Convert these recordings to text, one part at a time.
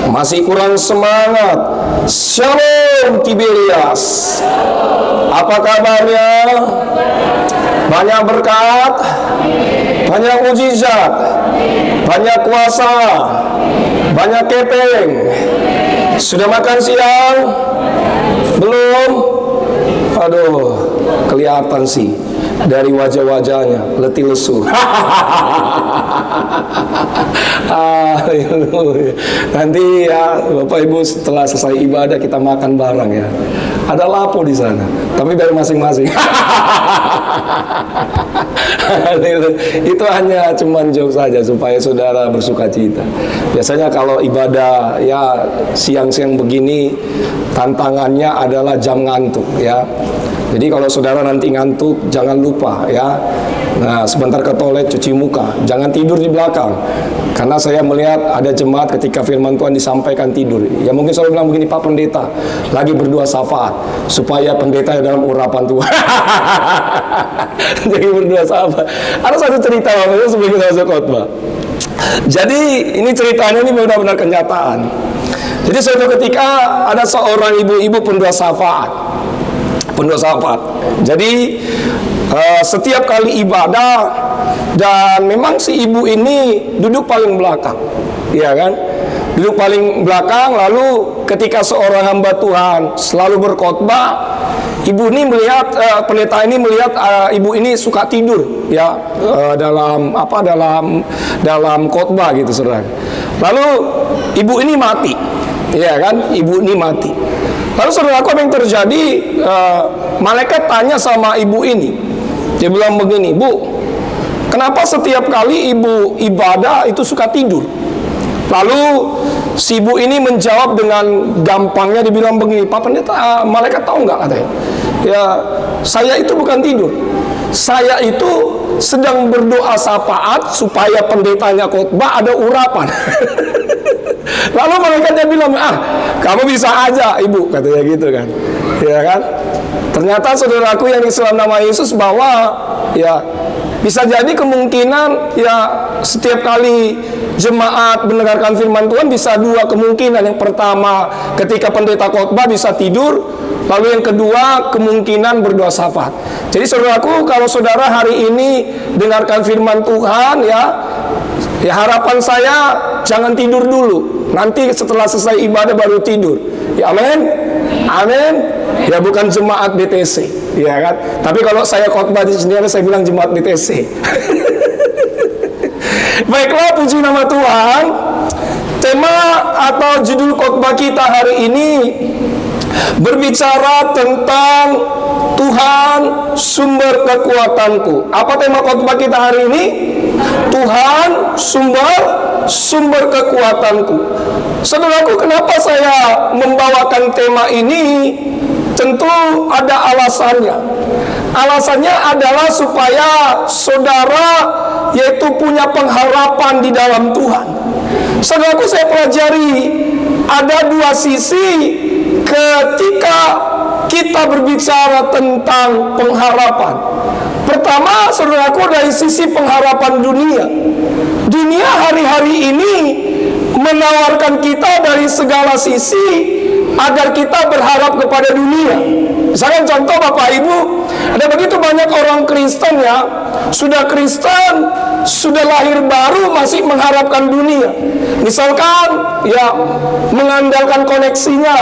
Masih kurang semangat. Shalom Tiberias. Apa kabarnya? Banyak berkat, banyak mujizat, banyak kuasa, banyak kepeng. Sudah makan siang? Belum? Aduh, kelihatan sih dari wajah-wajahnya letih lesu. Nanti ya Bapak Ibu setelah selesai ibadah kita makan bareng ya. Ada lapo di sana, tapi dari masing-masing. Itu hanya cuman joke saja supaya saudara bersuka cita. Biasanya kalau ibadah ya siang-siang begini tantangannya adalah jam ngantuk ya. Jadi kalau saudara nanti ngantuk jangan lupa ya. Nah, sebentar ke toilet cuci muka, jangan tidur di belakang. Karena saya melihat ada jemaat ketika firman Tuhan disampaikan tidur. Ya mungkin saudara bilang begini, Pak Pendeta lagi berdoa syafaat supaya pendeta dalam urapan Tuhan. Jadi berdoa syafaat. Ada satu cerita sebelum kita masuk khotbah. Jadi ini ceritanya ini benar-benar kenyataan. Jadi suatu ketika ada seorang ibu-ibu pendoa syafaat. Jadi setiap kali ibadah, dan memang si ibu ini duduk paling belakang, ya kan? Duduk paling belakang. Lalu ketika seorang hamba Tuhan selalu berkhotbah, ibu ini melihat pendeta ini melihat ibu ini suka tidur, ya dalam khotbah gitu, saudara. Lalu ibu ini mati, ya kan? Ibu ini mati. Lalu saudaraku, apa yang terjadi? Malaikat tanya sama ibu ini. Dia bilang begini, Bu, kenapa setiap kali ibu ibadah itu suka tidur? Lalu si ibu ini menjawab dengan gampangnya, dibilang begini, Pak Pendeta, malaikat tahu nggak katanya? Ya, saya itu bukan tidur. Saya itu sedang berdoa syafaat supaya pendetanya khotbah ada urapan. Lalu malaikatnya bilang, kamu bisa aja ibu, katanya gitu kan, ya kan? Ternyata saudaraku yang Islam nama Yesus, bahwa ya bisa jadi kemungkinan ya setiap kali jemaat mendengarkan firman Tuhan bisa dua kemungkinan. Yang pertama, ketika pendeta khotbah bisa tidur. Lalu yang kedua, kemungkinan berdoa syafaat. Jadi saudaraku, kalau saudara hari ini dengarkan firman Tuhan ya harapan saya jangan tidur dulu. Nanti setelah selesai ibadah baru tidur. Ya amin. Amin. Ya bukan jemaat BTC, ya kan? Tapi kalau saya khotbah di sini saya bilang jemaat BTC. Baiklah, puji nama Tuhan. Tema atau judul khotbah kita hari ini berbicara tentang Tuhan sumber kekuatanku. Apa tema khotbah kita hari ini? Tuhan sumber kekuatanku. Saudaraku, kenapa saya membawakan tema ini? Tentu ada alasannya. Alasannya adalah supaya saudara yaitu punya pengharapan di dalam Tuhan. Saudaraku, saya pelajari ada dua sisi ketika kita berbicara tentang pengharapan. Pertama, saudaraku, dari sisi pengharapan dunia. Dunia hari-hari ini menawarkan kita dari segala sisi agar kita berharap kepada dunia. Misalkan contoh Bapak Ibu, ada begitu banyak orang Kristen ya, sudah Kristen, sudah lahir baru masih mengharapkan dunia. Misalkan ya mengandalkan koneksinya.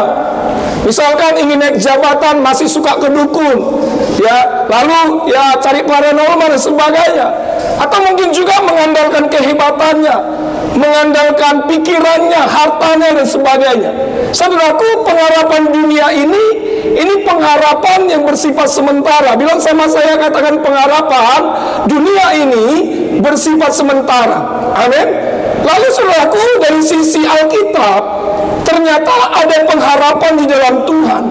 Misalkan ingin naik jabatan masih suka ke dukun. Ya, lalu ya cari paranormal dan sebagainya. Atau mungkin juga mengandalkan kehebatannya, mengandalkan pikirannya, hartanya dan sebagainya. Saudaraku, pengharapan dunia ini pengharapan yang bersifat sementara. Bilang sama saya, katakan pengharapan dunia ini bersifat sementara. Amin. Lalu saudaraku, dari sisi Alkitab ternyata ada pengharapan di dalam Tuhan.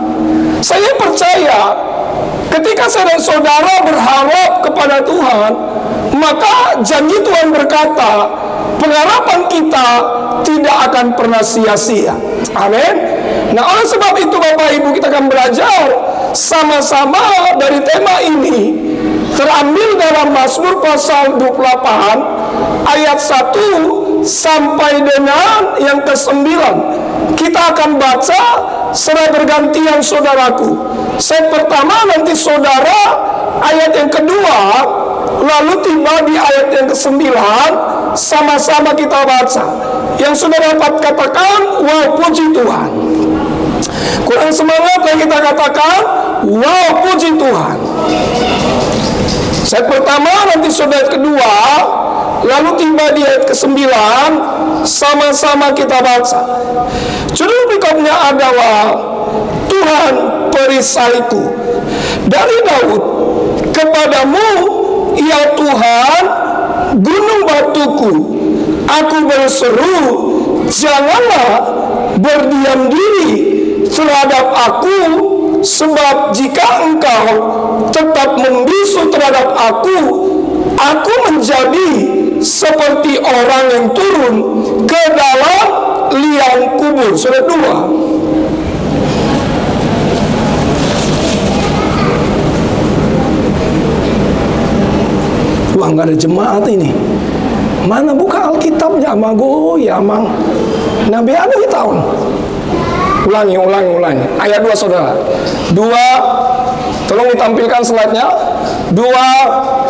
Saya percaya ketika saya dan saudara berharap kepada Tuhan, maka janji Tuhan berkata, pengharapan kita tidak akan pernah sia-sia. Amin. Nah, oleh sebab itu Bapak Ibu, kita akan belajar sama-sama dari tema ini, terambil dalam Mazmur pasal 28 ayat 1 sampai dengan yang ke-9. Kita akan baca secara bergantian, saudaraku. Set pertama nanti saudara ayat yang kedua, lalu tiba di ayat yang ke-9, sama-sama kita baca. Yang saudara dapat katakan, wow, puji Tuhan. Kurang semangat yang kita katakan, wow, puji Tuhan. Set pertama nanti saudara kedua, lalu tiba di ayat ke-9, sama-sama kita baca. Judul berikutnya adalah Tuhan perisaiku. Dari Daud, kepadamu ya Tuhan gunung batuku, aku berseru, janganlah berdiam diri terhadap aku, sebab jika engkau tetap membisu terhadap aku menjadi seperti orang yang turun ke dalam liang kubur. Surat 2. Wah, nggak ada jemaat ini. Mana buka Alkitabnya, Amago, ya Amang. Nabi ada di tahun. Ulangi. Ayat 2, saudara. 2, tolong ditampilkan slide-nya. 2,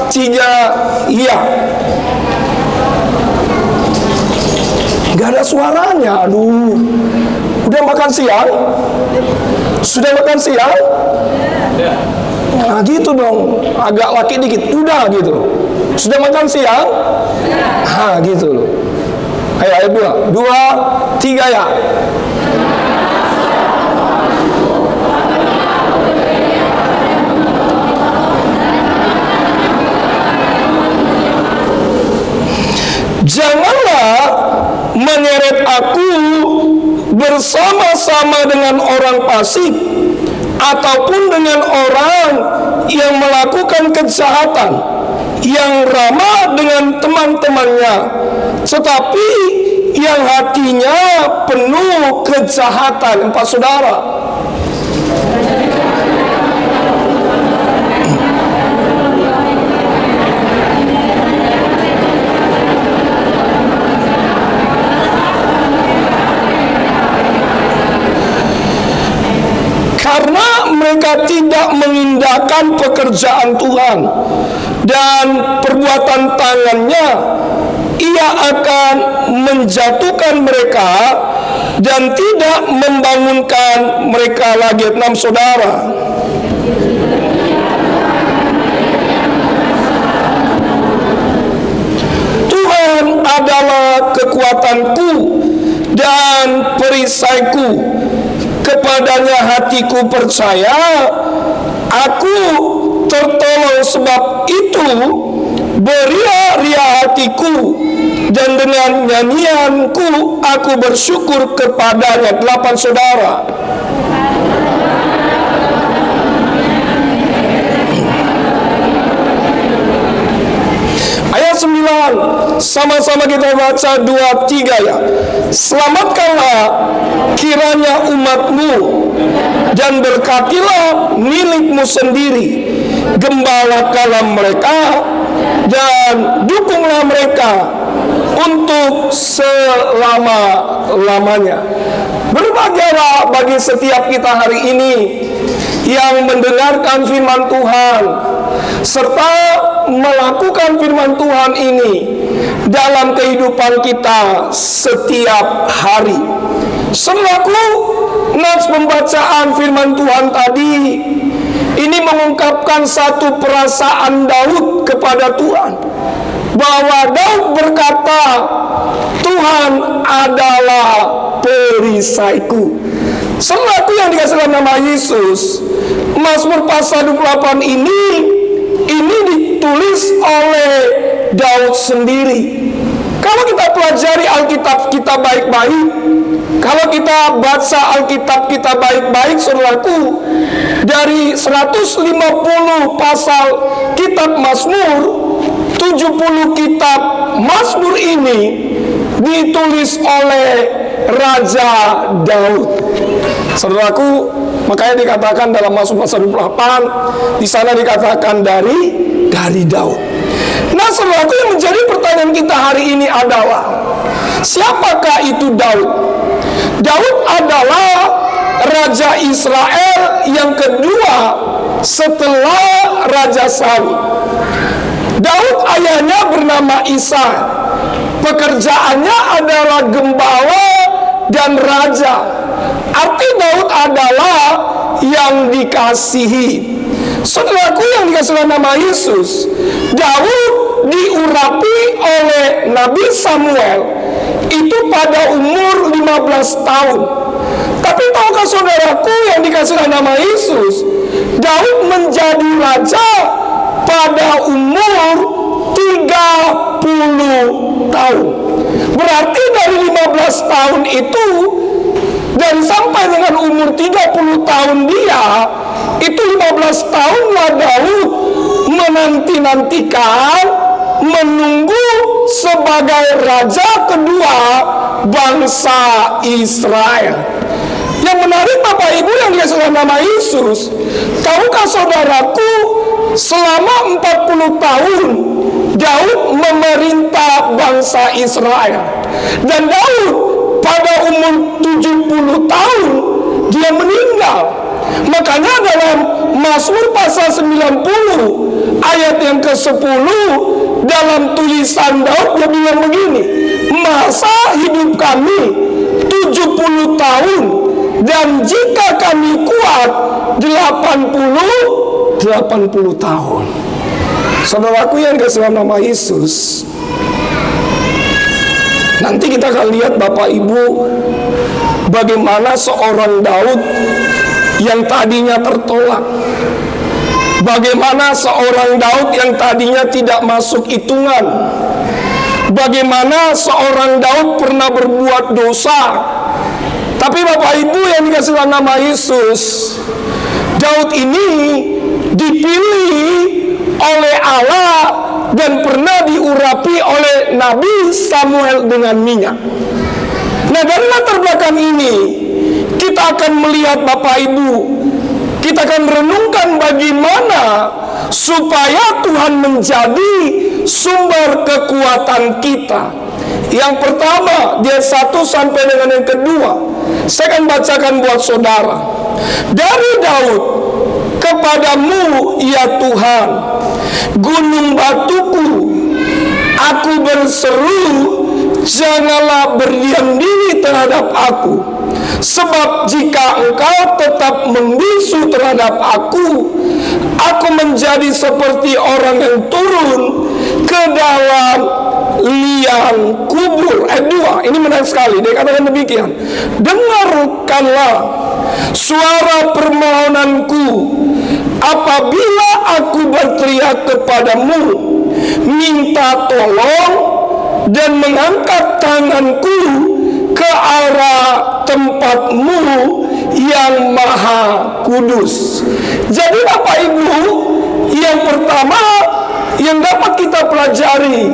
3, iya. Gak ada suaranya, aduh. Udah makan siang? Sudah makan siang? Nah gitu dong, agak laki dikit, udah gitu. Sudah makan siang? Nah gitu loh. Ayo, ayat 2, 3 ya. Janganlah menyeret aku bersama-sama dengan orang fasik ataupun dengan orang yang melakukan kejahatan, yang ramah dengan teman-temannya, tetapi yang hatinya penuh kejahatan. 4, saudara. Karena mereka tidak mengindahkan pekerjaan Tuhan dan perbuatan tangannya, Ia akan menjatuhkan mereka dan tidak membangunkan mereka lagi. 6, saudara. Tuhan adalah kekuatanku dan perisaiku. Kepadanya hatiku percaya, aku tertolong. Sebab itu beria-ria hatiku, dan dengan nyanyianku aku bersyukur kepadanya. 8, saudara. Ayat 9, sama-sama kita baca 2, 3 ya. Selamatkanlah kiranya umatmu, dan berkatilah milikmu sendiri. Gembalakanlah mereka dan dukunglah mereka untuk selama-lamanya. Berbahagialah bagi setiap kita hari ini yang mendengarkan firman Tuhan serta melakukan firman Tuhan ini dalam kehidupan kita setiap hari. Selaku nats pembacaan firman Tuhan tadi ini mengungkapkan satu perasaan Daud kepada Tuhan, bahwa Daud berkata, Tuhan adalah perisaiku. Selaku yang dikasih dalam nama Yesus, Mazmur pasal 28 ini ditulis oleh Daud sendiri. Kalau kita pelajari Alkitab kita baik-baik, kalau kita baca Alkitab kita baik-baik, saudaraku, dari 150 pasal kitab Mazmur, 70 kitab Mazmur ini ditulis oleh Raja Daud. Saudaraku, makanya dikatakan dalam Mazmur pasal 28, di sana dikatakan dari Daud. Nah, saudaraku, yang menjadi pertanyaan kita hari ini adalah, siapakah itu Daud? Daud adalah Raja Israel yang kedua setelah Raja Saul. Daud ayahnya bernama Isai. Pekerjaannya adalah gembala dan raja. Arti Daud adalah yang dikasihi. Saudaraku yang dikasih nama Yesus, Daud diurapi oleh Nabi Samuel itu pada umur 15 tahun. Tapi tahukah saudaraku yang dikasih nama Yesus, Daud menjadi raja pada umur 30 tahun. Berarti dari 15 tahun itu, dan sampai dengan umur 30 tahun dia, itu 15 tahunlah Daud menanti-nantikan, menunggu sebagai raja kedua bangsa Israel. Yang menarik Bapak Ibu yang dikasih nama Yesus, tahukah saudaraku, selama 40 tahun Daud memerintah bangsa Israel. Dan Daud pada umur 70 tahun dia meninggal. Makanya dalam Mazmur pasal 90 ayat yang ke-10, dalam tulisan Daud dia bilang begini, masa hidup kami 70 tahun, dan jika kami kuat 80 tahun. Saudaraku yang dikasihi nama Yesus, nanti kita akan lihat Bapak Ibu, bagaimana seorang Daud yang tadinya tertolak, bagaimana seorang Daud yang tadinya tidak masuk hitungan, bagaimana seorang Daud pernah berbuat dosa. Tapi Bapak Ibu yang dikasih nama Yesus, Daud ini dipilih oleh Allah dan pernah diurapi oleh Nabi Samuel dengan minyak. Nah, dari latar belakang ini kita akan melihat Bapak Ibu, kita akan renungkan bagaimana supaya Tuhan menjadi sumber kekuatan kita. Yang pertama, dia 1 sampai dengan yang kedua, saya akan bacakan buat saudara. Dari Daud, kepadamu ya Tuhan, gunung batuku, aku berseru, janganlah berdiam diri terhadap aku. Sebab jika engkau tetap membisu terhadap aku menjadi seperti orang yang turun ke dalam liang kubur. Ayat 2, ini menarik sekali. Dia katakan demikian, dengarkanlah suara permohonanku apabila aku berteriak kepadamu, minta tolong dan mengangkat tanganku ke arah tempatmu yang maha kudus. Jadi Bapak Ibu, yang pertama yang dapat kita pelajari,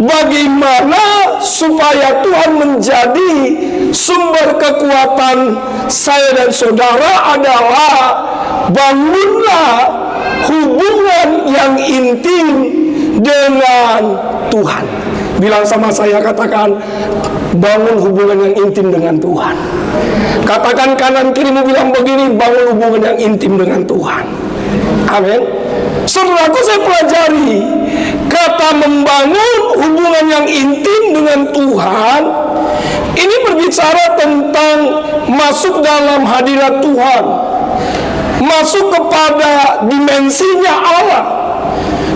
bagaimana supaya Tuhan menjadi sumber kekuatan saya dan saudara adalah bangunlah hubungan yang intim dengan Tuhan. Bilang sama saya, katakan, bangun hubungan yang intim dengan Tuhan. Katakan kanan kirimu, bilang begini, bangun hubungan yang intim dengan Tuhan. Amin. Saudaraku, saya pelajari kata membangun hubungan yang intim dengan Tuhan ini berbicara tentang masuk dalam hadirat Tuhan, masuk kepada dimensinya Allah.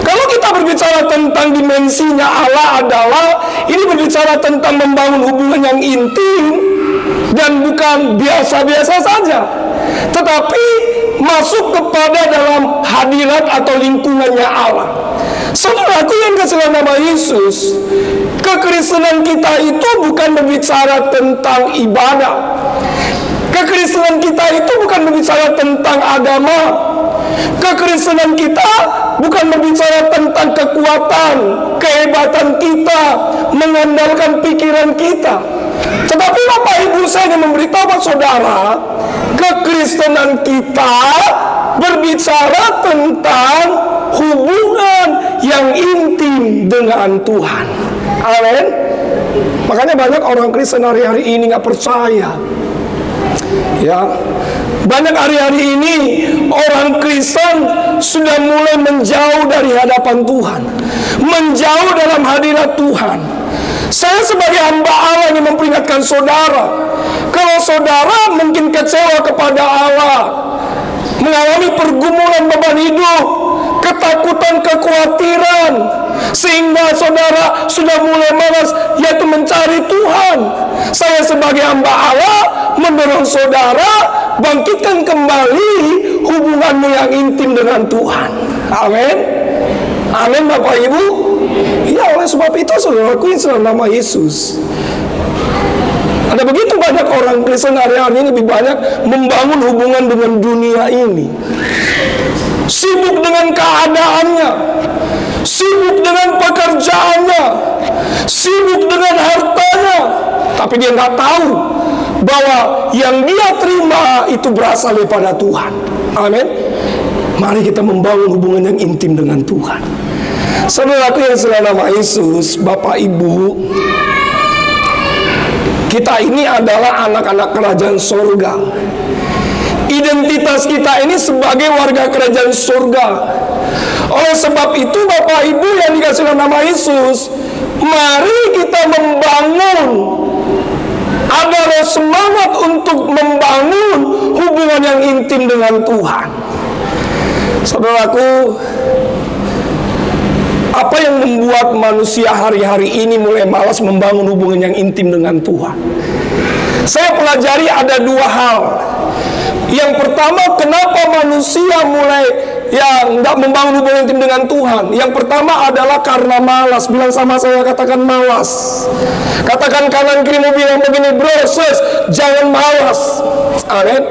Kalau kita berbicara tentang dimensinya Allah adalah, ini berbicara tentang membangun hubungan yang intim dan bukan biasa-biasa saja, tetapi masuk kepada dalam hadirat atau lingkungannya Allah. Saudaraku yang dikasihi nama Yesus, kekristenan kita itu bukan berbicara tentang ibadah. Kekristenan kita itu bukan berbicara tentang agama. Kekristenan kita bukan berbicara tentang kekuatan, kehebatan kita, mengandalkan pikiran kita. Tetapi Bapak Ibu, saya ingin memberitahu saudara, kekristenan kita berbicara tentang hubungan yang intim dengan Tuhan. Amin. Makanya banyak orang Kristen hari-hari ini nggak percaya. Ya, banyak hari-hari ini orang Kristen sudah mulai menjauh dari hadapan Tuhan, menjauh dalam hadirat Tuhan. Saya sebagai hamba Allah yang memperingatkan saudara, kalau saudara mungkin kecewa kepada Allah, mengalami pergumulan beban hidup, ketakutan, kekhawatiran, sehingga saudara sudah mulai malas, yaitu mencari Tuhan. Saya sebagai hamba Allah mendorong saudara, bangkitkan kembali hubunganmu yang intim dengan Tuhan. Amin. Amin Bapak Ibu. Ya, oleh sebab itu saudara lakuin nama Yesus. Ada begitu banyak orang Kristen hari-hari ini lebih banyak membangun hubungan dengan dunia ini, sibuk dengan keadaannya, sibuk dengan pekerjaannya, sibuk dengan hartanya, tapi dia nggak tahu bahwa yang dia terima itu berasal daripada Tuhan. Amin. Mari kita membangun hubungan yang intim dengan Tuhan. Saudaraku yang selama nama Yesus, Bapak Ibu, kita ini adalah anak-anak kerajaan surga. Identitas kita ini sebagai warga kerajaan surga. Oleh sebab itu Bapak Ibu yang dikasih nama Yesus, mari kita membangun, ada semangat untuk membangun hubungan yang intim dengan Tuhan. Saudaraku, apa yang membuat manusia hari-hari ini mulai malas membangun hubungan yang intim dengan Tuhan? Saya pelajari ada dua hal. Yang pertama, kenapa manusia mulai nggak membangun hubungan intim dengan Tuhan? Yang pertama adalah karena malas. Bilang sama saya, katakan malas. Katakan kanan kirimu bilang begini, bro, sis, jangan malas. Amin.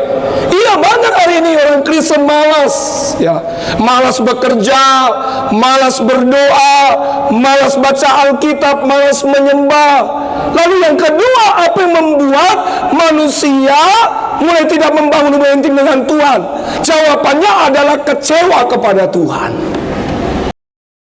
Iya, banyak hari ini orang Kristen malas. Ya, malas bekerja, malas berdoa, malas baca Alkitab, malas menyembah. Lalu yang kedua, apa yang membuat manusia mulai tidak membangun hubungan intim dengan Tuhan? Jawabannya adalah kecewa kepada Tuhan.